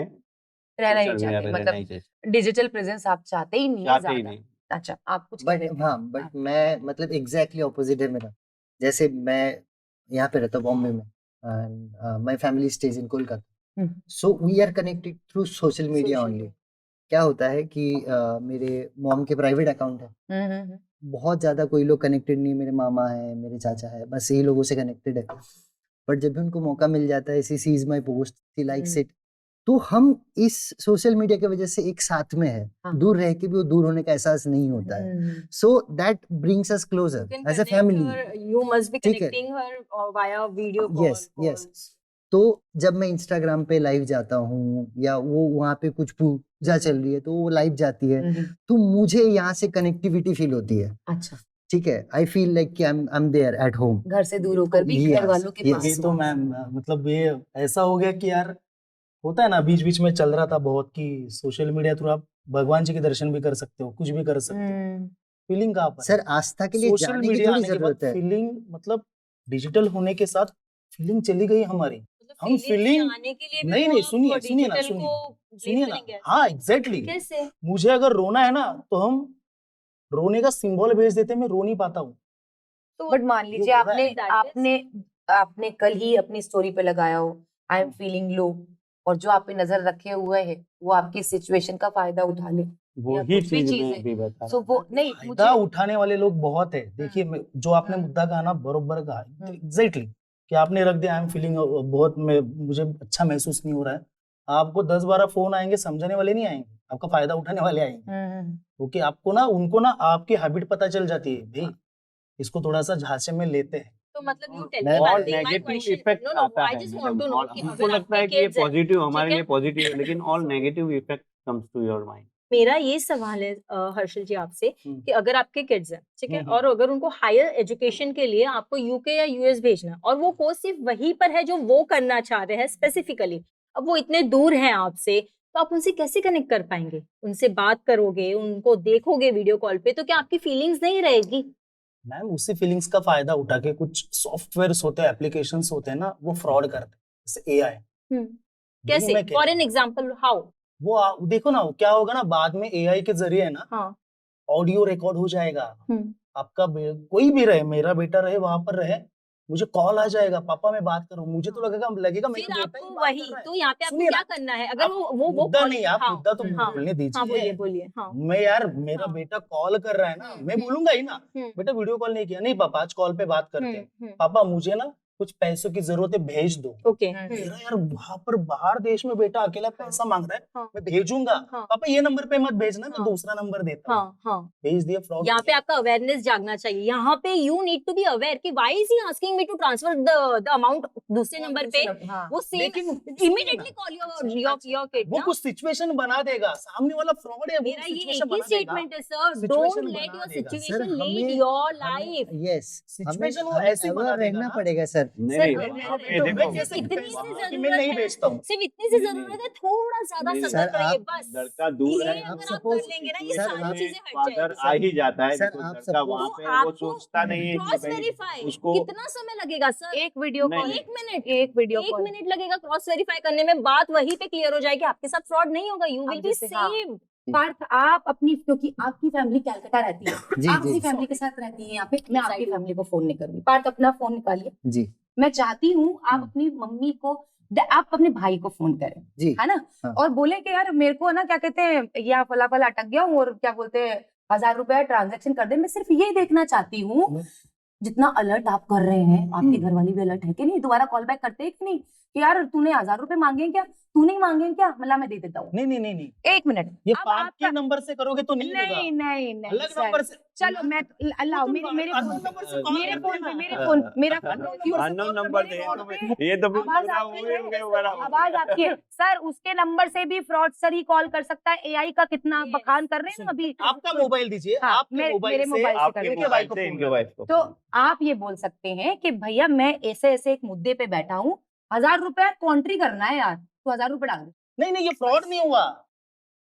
रहना ही सोशल मीडिया चाहते, पे रहना मतलब ही चाहता, डिजिटल प्रेजेंस आप चाहते ही नहीं है चाहते ही ज्यादा। नहीं। अच्छा, आप कुछ कह रहे थे? हाँ, बट मैं मतलब एग्जैक्टली ऑपोजिट है मेरा। जैसे मैं यहाँ पे रहता हूँ बॉम्बे में, and my family stays in Kolkata, so we are connected through social media only. क्या होता है कि मेरे मॉम के प्राइवेट अकाउंट है, बहुत ज्यादा कोई लोग कनेक्टेड नहीं, मेरे मामा है, मेरे चाचा है, बस यही लोगों से कनेक्टेड है। बट जब भी उनको मौका मिल जाता है, sees my post, she likes it, तो हम इस सोशल मीडिया की वजह से एक साथ में है, दूर रह के भी वो दूर होने का एहसास नहीं होता है। So that brings us closer as a family. You must be ठीक है। Connecting her via video call. Yes. तो जब मैं इंस्टाग्राम पे लाइव जाता हूँ या वो वहाँ पे कुछ पूजा चल रही है तो वो लाइव जाती है, तो मुझे यहाँ से कनेक्टिविटी फील होती है। अच्छा, ठीक है, आई फील लाइक कि I am there at home. घर से दूर होकर भी Yes, घर वालों के yes. पास। ये तो मैम मतलब ये ऐसा हो गया कि यार होता है ना, बीच बीच में चल रहा था बहुत कि सोशल मीडिया थ्रू आप भगवान जी के दर्शन भी कर सकते हो, कुछ भी कर सकते हो। फीलिंग कहाँ पर? सर आस्था के लिए सोशल जाने की मीडिया थोड़ी आने के बाद जरूरत है। फीलिंग, मतलब डिजिटल होने के साथ फीलिंग चली गई हमारी। हम फीलिंग आने के लिए भी नहीं वो नहीं आप सुनिए ना digital सुनिए को सुनिए blame ना, करेंगे। हाँ एग्जैक्टली। कैसे? मुझे अगर रोना है ना तो हम रोने का सिंबल भेज देते, मैं रो नहीं पाता हूँ। बट मान लीजिए हो रहा है। आपने कल ही अपनी स्टोरी पे लगाया हो आई एम फीलिंग लो, और जो आप पे नजर रखे हुए है वो आपकी सिचुएशन का फायदा उठा ले, वो या ही कुछ भी चीज चीज मैं है, अभी बता सो रहा वो नहीं फायदा उठाने वाले लोग बहुत है। देखिए जो आपने मुद्दा कहा ना, बरोबर कहा एग्जैक्टली, कि आपने रख दिया आई एम फीलिंग बहुत, मुझे अच्छा महसूस नहीं हो रहा है। आपको 10-12 फोन आएंगे, समझाने वाले नहीं आएंगे, आपका फायदा उठाने वाले आएंगे। क्योंकि आपको ना उनको ना आपकी हैबिट पता चल जाती है, भाई इसको थोड़ा सा झांसे में लेते हैं। तो तो मतलब you tell मैं me one और thing, my negative question, effect no, आता I है just want to madam, know और कि हमको अगर लगता है आपके कि ये kids हैं, पॉजिटिव हमारे ठीक लिए है? पॉजिटिव है, लेकिन all negative effect comes to your mind. मेरा ये सवाल है हर्षल जी आपसे कि अगर आपके किड्स हैं, ठीक है, और अगर उनको हायर एजुकेशन के लिए आपको यूके या यूएस भेजना है और वो कोर्स सिर्फ वहीं पर है जो वो करना चाह रहे हैं स्पेसिफिकली, अब वो इतने दूर हैं आपसे, तो आप उनसे कैसे कनेक्ट कर पाएंगे? उनसे बात करोगे, उनको देखोगे वीडियो कॉल पे, तो क्या आपकी फीलिंग्स नहीं रहेगी? मैम उसी फीलिंग्स का फायदा उठा के कुछ सॉफ्टवेयर्स होते हैं, एप्लीकेशंस होते हैं ना, वो फ्रॉड करते हैं, जैसे एआई। कैसे? मैं कहता फॉर एन हूँ एग्जांपल हाउ? देखो ना, क्या होगा ना, बाद में एआई के जरिए ना हाँ। ऑडियो रिकॉर्ड हो जाएगा। आपका कोई भी रहे, मेरा बेटा रहे, वहां पर रहे, मुझे कॉल आ जाएगा, पापा मैं बात करूं, मुझे तो लगेगा फिर मेरा बेटा ही आपको बात वही कर रहा है। तो यहाँ पे आपको सुनिए क्या ना, करना है? अगर आप वो मुद्दा कॉल नहीं, आप हाँ मुद्दा तो हाँ बोलने हाँ, दीजिए। बोलिए बोलिए हाँ। मैं यार, मेरा हाँ। बेटा कॉल कर रहा है ना, मैं बोलूंगा ही ना, बेटा वीडियो कॉल नहीं किया, नहीं पापा आज कॉल पे बात करते हैं, पापा मुझे ना कुछ पैसों की जरूरत है, भेज दो। ओके। मेरा यार वहां पर बाहर देश में बेटा अकेला पैसा मांग रहा है, हाँ। मैं भेजूंगा, हाँ। पापा ये नंबर पे मत भेजना, मैं हाँ। दूसरा नंबर देता हूँ, हाँ हाँ, भेज दिया, फ्रॉड। यहाँ पे आपका अवेयरनेस जागना चाहिए। यहाँ पे you need to be aware कि why is he asking me to transfer the amount दूसरे नंबर पे। वो सेम लेकिन इमीडिएटली कॉल योर किड वो ना। कुछ सिचुएशन बना देगा, सामने वाला फ्रॉड है, वो मेरा ये सिचुएशन एक ही बना देगा। स्टेटमेंट है सर, Situation डोंट लेट बना योर देगा। सर सिचुएशन लीड हमें योर लाइफ। यस सिचुएशन वो हमें ऐसी बना अवेयर देगा रहना ना। पड़ेगा सर। नहीं सर, नहीं, अब वहाँ पे तो देखो, जैसे इतनी पैसा सी कि जरूरत मैं नहीं है, भेजता हूँ। सिर्फ इतनी सी जरूरत है, थोड़ा ज्यादा नहीं, सतर्क सर, रहिए आप बस। लड़का दूर ये है, अगर आप suppose- कर लेंगे ना, ये सर, सारी आप- चीजें हट फादर जाएंगी आ सर। ही जाता है, सर, बिकॉज़ आप लड़का suppose- वहाँ तो पे वो आपको सोचता नहीं है कि क्रॉस भाई वेरीफाई उसको कितना समय लगेगा सर? एक वीडियो नहीं, कॉल, नहीं। एक मिनट लगेगा क्रॉस वेरीफाई करने में, बात वहीं पे क्लियर हो जाएगी, आपके साथ फ्रॉड नहीं होगा, यू अब विल बी जैसे हाँ। सेव्ड। पार्थ, आप अपनी, क्योंकि आपकी फैमिली कलकत्ता रहती है, जी, आप जी। अपनी फैमिली के साथ रहती हैं यहाँ पे, मैं आपकी फैमिली को फोन नहीं करूंगी। पार्थ अपना फोन निकालिए, जी मैं चाहती हूँ आप अपनी मम्मी को, आप अपने भाई को फोन करें, जी है ना, हाँ। और बोले कि यार मेरे को ना क्या कहते हैं, या फला फला अटक गया हूँ और क्या बोलते हैं 1000 रुपया ट्रांजेक्शन कर दे। मैं सिर्फ ये देखना चाहती हूँ, जितना अलर्ट आप कर रहे हैं, आपके घर वाली भी अलर्ट है कि नहीं, दोबारा कॉल बैक करते हैं कि नहीं, कि यार तूने 1000 रुपए मांगे हैं क्या, तू नहीं मांगे हैं क्या, मतलब मैं दे देता हूँ। नहीं नहीं नहीं नहीं, एक मिनट, ये अब पार्थ आपका- के नंबर से करोगे तो नहीं होगा, नहीं नहीं नहीं अलग सर। नंबर से। चलो मैं अल्लाह तुम मेरे मेरे unknown फोन number से पे call मेरे करते फोन हैं पे ना। मेरे फोन मेरा अननोन नंबर दे फोन तो पे ये तो आवाज बड़ा आपकी वही हो गया बड़ा। आवाज आपकी है सर, उसके नंबर से भी फ्रॉड सर ही कॉल कर सकता है। एआई का कितना Yes. बखान कर रहे हैं ना अभी। आपका मोबाइल दीजिए, हाँ, आपके मेरे मोबाइल से मोबाइल से आपके करेंगे। इनके मोबाइल भाई को से फोन इनके करो। वाइफ को तो आप ये बोल सकते हैं कि भैया मैं ऐसे ऐसे एक मुद्दे पे बैठा हूँ, 1000 रुपया कॉन्ट्री करना है यार, तो 1000 रुपए डाल दे। नहीं नहीं, ये फ्रॉड नहीं हुआ।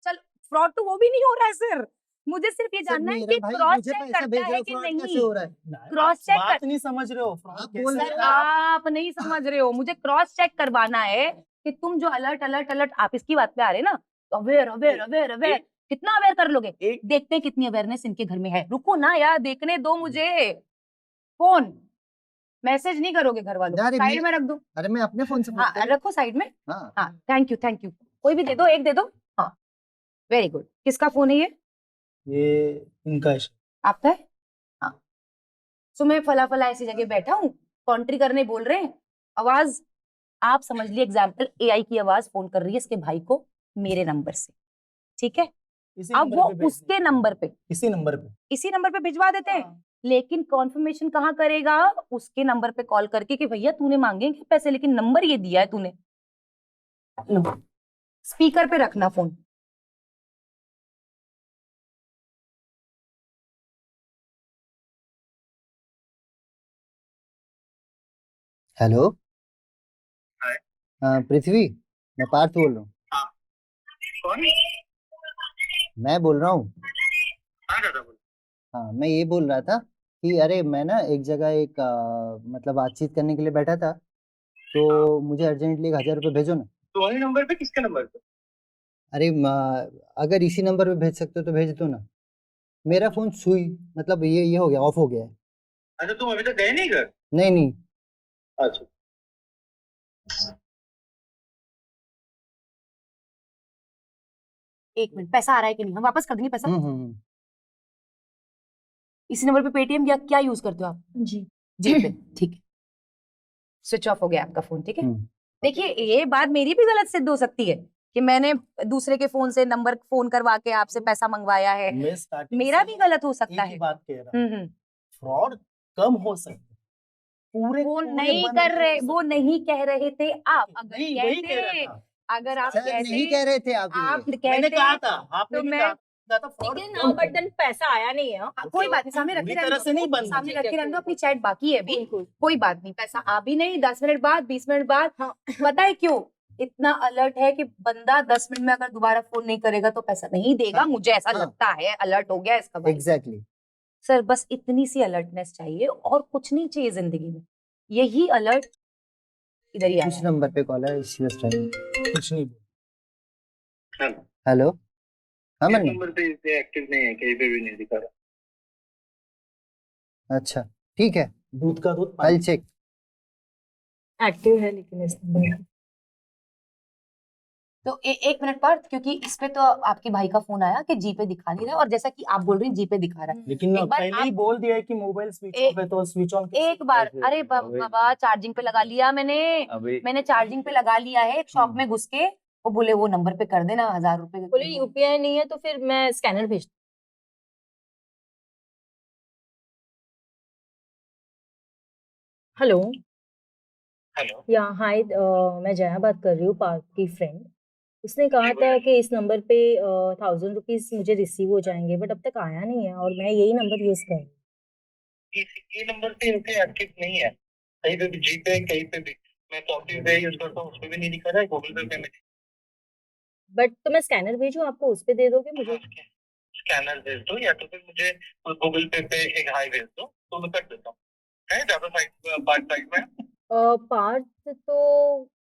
चल फ्रॉड तो वो भी नहीं हो रहा है सर, मुझे सिर्फ ये सर, जानना है मेरा कि भाई क्रॉस मुझे चेक पैसा करता भेज रहा है है, कि फ्रॉड कैसे नहीं। हो रहा है? क्रॉस चेक बात कर, नहीं समझ रहे हो, फ्रॉड आप कैसे बोल हो सर रहा है? आप नहीं समझ रहे हो, मुझे क्रॉस चेक करवाना है कि तुम जो अलर्ट अलर्ट अलर्ट आप इसकी बात पे आ रहे हैं ना, तो अवेयर अवेयर अवेयर अवेयर कितना अवेयर कर लोगे? देखते हैं कितनी अवेयरनेस इनके घर में है। रुको ना यार, देखने दो मुझे। फोन मैसेज नहीं करोगे घर वालों को, अरे साइड में रख दो। अरे मैं अपने फोन से हाँ फोन रखो साइड में। हाँ हाँ थैंक यू, कोई भी दे दो, एक दे दो। हाँ वेरी गुड। किसका फोन है ये? ये इनका है। आपका है? हाँ। सो मैं फला फला ऐसी जगह बैठा हूँ, कॉन्ट्री करने बोल रहे हैं, आवाज आप समझ लिए एग्जाम्पल, एआई की आवाज फोन कर रही है इसके भाई को मेरे नंबर से, ठीक है? इसी अब नंबर वो पे भेजने उसके के लिए। नंबर पे, इसी नंबर पे। इसी नंबर पे भिजवा देते हैं, लेकिन कॉन्फर्मेशन कहाँ करेगा? उसके नंबर पे कॉल करके कि भैया तूने मांगे क्या पैसे, लेकिन नंबर ये दिया है तूने। लो स्पीकर पे रखना फोन। हेलो पृथ्वी, मैं पार्थ बोल रहा हूँ। कौन? मैं बोल रहा हूँ। हाँ दादा बोलो। हाँ मैं ये बोल रहा था कि अरे मैं ना एक जगह एक मतलब बातचीत करने के लिए बैठा था, तो मुझे अर्जेंटली 1000 रुपये भेजो ना। तो वही नंबर पे, किसके नंबर पे? अरे अगर इसी नंबर पे भेज सकते हो तो भेज दो ना। मेरा फोन सुई मतलब ये हो गया, ऑफ हो गया है। अच्छा तुम अभी तक गए नहीं घर? नहीं नहीं अच्छा एक मिनट, पैसा आ रहा है कि नहीं, हम वापस कर देंगे पैसा। हम्म। इसी नंबर पे पेटीएम या क्या यूज करते हो आप? जी पे, ठीक है। स्विच ऑफ हो गया आपका फोन, ठीक है? देखिए ये बात मेरी भी गलत सिद्ध हो सकती है कि मैंने दूसरे के फोन से नंबर फोन करवा के आपसे पैसा मंगवाया है, मैं स्टार्टिंग मेरा से भी गलत हो सकता एक ही है। बात कह रहा हूँ, हम्म। फ्रॉड कम हो सकता है, पूरे वो पूरे नहीं बंद कर रहे, हैं। वो नहीं कह रहे थे आप। अगर नहीं, वही कह रहा कहते, था। अगर आप सर नहीं कह कहते, रहे थे आप आप ये। मैंने कहते कहा था, आपने तो भी मैं कहा था fraud ठीक है ना, कम बट करो। देन पैसा आया नहीं है। कोई बात नहीं, सामने पूरी रखे रहने तरह दो, से नहीं बंद सामने ठीक है, रखे रहने दो, cool, अपनी चैट बाकी है अभी, बिल्कुल। कोई बात नहीं, पैसा आ भी नहीं 10 मिनट बाद, 20 मिनट बाद। हाँ। पता है क्यों इतना अलर्ट है कि बंदा 10 मिनट में अगर दोबारा फोन नहीं करेगा तो पैसा नहीं देगा। हाँ, मुझे ऐसा हाँ। लगता है अलर्ट हो गया इसका भाई। एग्जैक्टली। सर बस इतनी सी अलर्टनेस चाहिए और कुछ नहीं चाहिए जिंदगी में। यही अलर्ट इधर ही आया उस है। नंबर पे कॉल है इस टाइम। कुछ नहीं बोल। हेलो, हाँ इस मनी। नंबर पे इसे एक्टिव नहीं है, कहीं पे भी नहीं दिखा रहा। अच्छा ठीक है, दूध का दूध आई पानी। चेक। एक्टिव है लेकिन इस नंबर तो एक मिनट पर, क्योंकि इस पे तो आपके भाई का फोन आया कि जी पे दिखा नहीं रहा, और जैसा कि आप बोल रही हैं जी पे दिखा रहा है। लेकिन एक बार पहले ही आप- बोल दिया है कि मोबाइल स्विच एक- ऑफ है, तो स्विच ऑन एक बार, कैसे? अरे अबे- बाबा चार्जिंग पे लगा लिया अभी मैंने चार्जिंग पे लगा लिया है एक शॉप में घुस के। वो बोले वो नंबर पे कर देना 1000 रुपए। बोले यूपीआई नहीं है तो फिर मैं स्कैनर भेज। हेलो, हेलो, या हाय, मैं जया बात कर रही हूँ, पार्थ की फ्रेंड। उसने कहा जी, था बोलिए। कि इस नंबर पे 1000 रुपीज मुझे रिसीव हो जाएंगे, बट अब तक आया नहीं है और मैं यही नंबर यूज कर रही हूँ। ये नंबर पे इनके एक्टिव नहीं है, कहीं पे भी जी पे कहीं पे भी। मैं फोर्टी पे यूज करता हूँ, उसपे भी नहीं दिखा रहा है, गूगल पे पेमेंट। बट तो मैं स्कैनर भेजूँ आपको, उस पे दे दोगे मुझे? स्कैनर भेज दो या तो फिर मुझे गूगल पे एक हाई भेज दो, तो मैं कर देता हूँ। है ज्यादा साइड में? पार्थ तो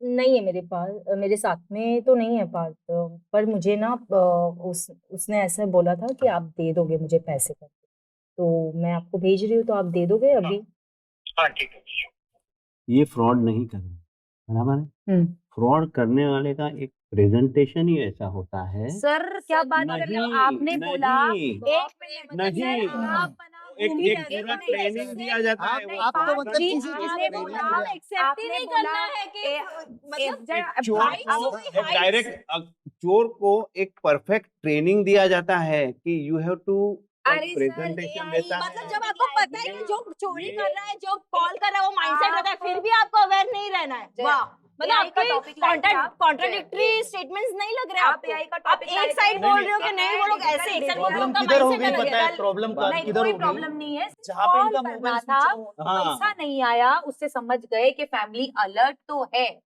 नहीं है मेरे पास, मेरे साथ में तो नहीं है पार्थ। पर मुझे ना उसने ऐसा बोला था कि आप दे दोगे मुझे पैसे करके, तो मैं आपको भेज रही हूँ, तो आप दे दोगे अभी? हाँ ठीक है। ये फ्रॉड नहीं कर रहे, बराबर है। फ्रॉड करने वाले का एक प्रेजेंटेशन ही ऐसा होता है। सर क्या बात कर रहे हो, आपने बोला नहीं, एक पूरा ट्रेनिंग दिया जाता है। वो आपको फ्रॉड मतलब किसी चीज आपने का बोला, नहीं है। एक्सेप्ट ही नहीं करना है कि मतलब चोर को एक डायरेक्ट चोर को एक परफेक्ट ट्रेनिंग दिया जाता है कि यू हैव टू अरे सर, प्रेजेंटेशन देता है। मतलब जब आपको पता है कि जो चोरी कर रहा है, जो कॉल कर रहा है, वो माइंडसेट रहता है, फिर भी आपको अवेयर नहीं रहना है। वाह, मतलब AI का आपके topic लाए थे आप। कॉन्ट्राडिक्टरी स्टेटमेंट्स नहीं लग रहे आप आपको। AI का आप topic लाए एक थे। साइड बोल रहे हो कि नहीं, नहीं वो लोग नहीं, ऐसे, एक साइड नहीं, बोल रहे हो प्रॉब्लम उनका किधर हो mindset गई अलग पता है। है? प्रॉब्लम का नहीं किधर कोई हो गई? प्रॉब्लम नहीं है, जहाँ पे कॉल इनका करना मोबाइल था, स्विच ऑफ। हाँ। पैसा नहीं आया, उससे समझ गए कि फैमिली अलर्ट तो है।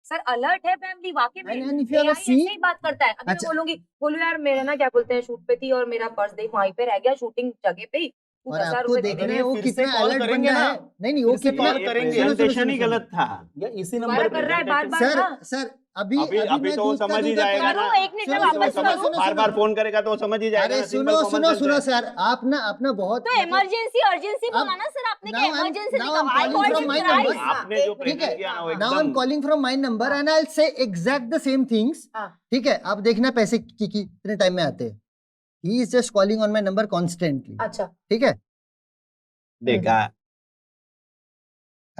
सर अलर्ट है फैमिली वाकई में। And if you ever AI see- ऐसे ही बात करता है। अभी मैं अच्छा। बोलूँ यार मेरे ना क्या बोलते हैं शूट पे थी और मेरा पर्स देख वहीं पे रह गया शूटिंग जगह पे ही, तू और 10,000 आपको रुपए दे देखना दे। है वो फिर से कितना कॉल अलर्ट करेंगे बंदा ना? है। नहीं वो फिर से कितना कॉल करेंगे। सुनो, सुनो, प्रेजेंटेशन ही सुनो, गलत था। या इसी दोबारा नंबर कर रहा है बार बार सर ना। सर अभी अभी मैं तो वो दूध का समझ ही दूध का जाएगा करूं? ना। एक मिनट में सुनो, वापस सुनो, करो। सुनो, बार सुनो। बार फोन करेगा तो वो समझ ही जाएगा अरे ना। सुनो Simple सुनो common सुनो sense है। सर, आपना बहुत तो इमरजेंसी अर्जेंसी बोला ना सर आपने, कि इमरजेंसी now I'm दिखा। I calling called from you my thrice. number. आपने जो ठीक प्रेजेंट है, किया ना वो now I'm एकदम calling from my number and I'll say exact the same things. हाँ। ठीक है, आप देखना पैसे कितने टाइम में आते हैं। He is just calling on my number constantly. अच्छा ठीक है, देखा।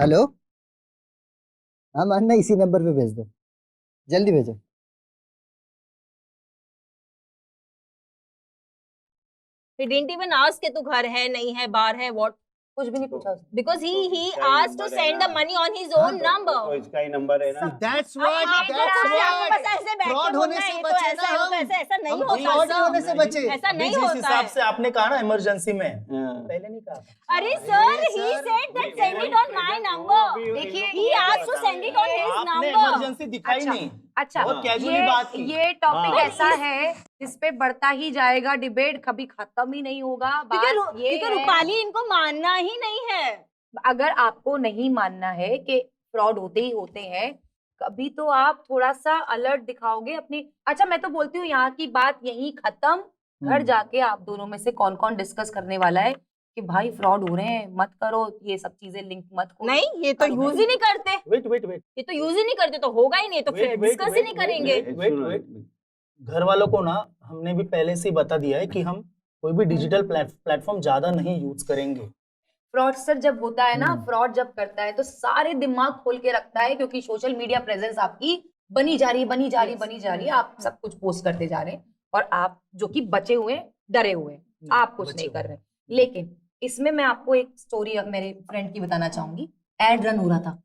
हेलो, हाँ मानना इसी नंबर पे भेज दो, जल्दी भेजो। He didn't even ask कि तू घर है नहीं है बाहर है what, कुछ भी नहीं पूछा उसने। because he इसका ही asked to नंबर है send the ना। money on his हाँ, own number. तो इसका ही नंबर है ना। That's अब what, आपको that's आपको what. बस ऐसे बैठ Fraud के होने बोलना है, से ये तो बचे ऐसा ना है, वो तो हम। ऐसा, ऐसा नहीं हम होता fraud सर। होने से बचे। ऐसा अभी नहीं जिस होता हिसाब है। से आपने कहा ना इमरजेंसी में, हाँ। पहले नहीं कहा। अरे sir, he sir, said that नहीं, send वो it on my present- number. वो भी देखिए, इन He लोगों को asked to पता send it on है। his आपने number. इमरजेंसी दिखाई अच्छा। नहीं। अच्छा बहुत कैजुअली बात की। ये टॉपिक हाँ। ऐसा है जिस पे बढ़ता ही जाएगा डिबेट, कभी खत्म ही नहीं होगा। बात ये क्योंकि है, रूपाली इनको मानना ही नहीं है। अगर आपको नहीं मानना है कि फ्रॉड होते ही होते हैं, कभी तो आप थोड़ा सा अलर्ट दिखाओगे अपनी। अच्छा मैं तो बोलती हूँ यहाँ की बात यहीं खत्म। घर जाके आप दोनों में से कौन कौन डिस्कस करने वाला है कि भाई फ्रॉड हो रहे हैं, मत करो ये सब चीजें, लिंक मत करो। नहीं, ये तो यूज ही नहीं करते, वेट वेट वेट ये तो यूज ही नहीं करते, तो होगा ही नहीं, तो फिर Wait, wait, डिस्कस ही wait, नहीं wait, करेंगे। wait. घर वालों को ना हमने भी पहले से ही बता दिया है कि हम कोई भी डिजिटल प्लेटफॉर्म ज्यादा नहीं यूज करेंगे। फ्रॉडस्टर जब होता है ना, फ्रॉड जब करता है तो सारे दिमाग खोल के रखता है, क्योंकि सोशल मीडिया प्रेजेंस आपकी बनी जा रही है, बनी जा रही है, बनी जा रही है। आप सब कुछ पोस्ट करते जा रहे हैं और आप जो कि बचे हुए हैं, डरे हुए हैं, आप कुछ नहीं कर रहे। लेकिन इसमें मैं आपको एक स्टोरी मेरे फ्रेंड की बताना चाहूंगी। एड रन हो रहा था,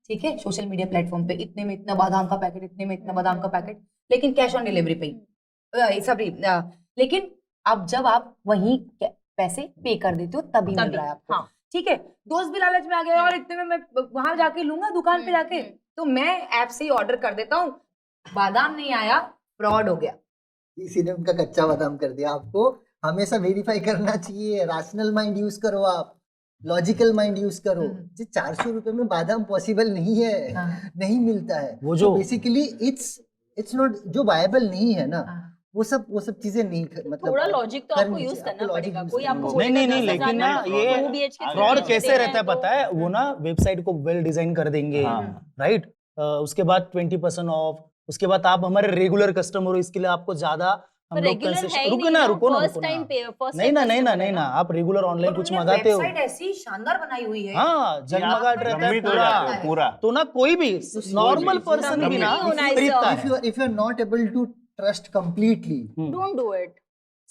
ठीक है, सोशल मीडिया प्लेटफॉर्म पे, इतने में इतना बादाम का पैकेट, इतने में इतना बादाम का पैकेट, लेकिन कैश ऑन डिलीवरी पे ही सॉरी, लेकिन अब जब आप वहीं पैसे पे कर देते हो तभी मिल रहा है आपको। हाँ। ठीक है, दोस्त भी लालच में आ गए और इतने में मैं वहां जाके लूंगा दुकान पे जाके, तो मैं ऐप से ही ऑर्डर कर देता हूँ, बादाम नहीं आया, फ्रॉड हो गया। किसी ने उनका कच्चा बादाम कर दिया। आपको हमेशा वेरीफाई करना चाहिए, रैशनल माइंड यूज करो, आप लॉजिकल माइंड यूज करो। जी 400 रुपए में बादाम पॉसिबल नहीं है, नहीं मिलता है। वो जो बेसिकली इट्स नॉट, जो वायबल नहीं है ना, वो सब चीजें नहीं, मतलब थोड़ा लॉजिक तो आपको करनी यूज चाहिए, करना आपको पड़ेगा। logic कोई use आपको करना नहीं, बोलेगा नहीं, 10,000 लेकिन ना में ये 2 BHK फ्रॉड देते कैसे हैं रहता है तो- पता है, वो ना वेबसाइट को वेल डिजाइन कर देंगे, हाँ। राइट, उसके बाद 20% ऑफ, उसके बाद आप हमारे रेगुलर कस्टमर हो, इसके लिए आपको ज्यादा हम पर लोग रेगुलर है कंसेशन, ही रुको नहीं ना ना, रुको ना फर्स्ट रुको टाइम ना, पे, फर्स्ट नहीं ना नहीं ना नहीं ना, आप रेगुलर ऑनलाइन कुछ मंगाते हो, वेबसाइट ऐसी शानदार बनाई हुई है, हाँ जगमगाट रहता है भ्रमित हो पूरा, जाते हो पूरा। तो ना कोई भी नॉर्मल पर्सन भी ना नहीं होना है, खरीदता है। if you are not able to trust completely, don't do it.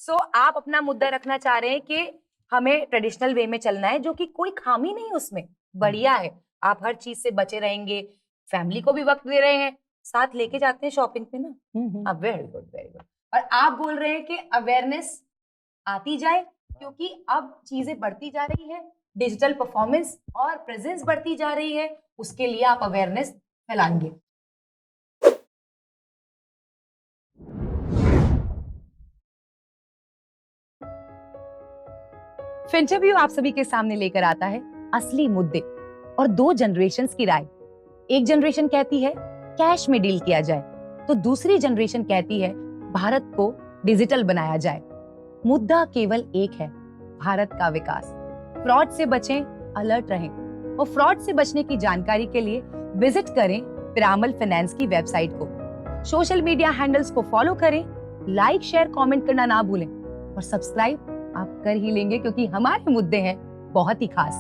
So आप अपना मुद्दा रखना चाह रहे हैं कि हमें ट्रेडिशनल वे में चलना है, जो कि कोई खामी नहीं उसमें, बढ़िया है, आप हर चीज से बचे रहेंगे, फैमिली को भी वक्त दे रहे हैं, साथ लेके जाते हैं शॉपिंग पे ना। अब वेरी गुड वेरी गुड। और आप बोल रहे हैं कि अवेयरनेस आती जाए, क्योंकि अब चीजें बढ़ती जा रही है, डिजिटल परफॉर्मेंस और प्रेजेंस बढ़ती जा रही है, उसके लिए आप अवेयरनेस फैलाएंगे। फिंटरव्यू आप सभी के सामने लेकर आता है असली मुद्दे और 2 जनरेशन्स की राय। एक जनरेशन कहती है कैश में डील किया जाए, तो दूसरी जनरेशन कहती है भारत को डिजिटल बनाया जाए। मुद्दा केवल एक है, भारत का विकास। फ्रॉड से बचें, अलर्ट रहें और फ्रॉड से बचने की जानकारी के लिए विजिट करें पिरामल फाइनेंस की वेबसाइट को। सोशल मीडिया हैंडल्स को फॉलो करें, लाइक शेयर कमेंट करना ना भूलें और सब्सक्राइब आप कर ही लेंगे, क्योंकि हमारे मुद्दे हैं बहुत ही खास।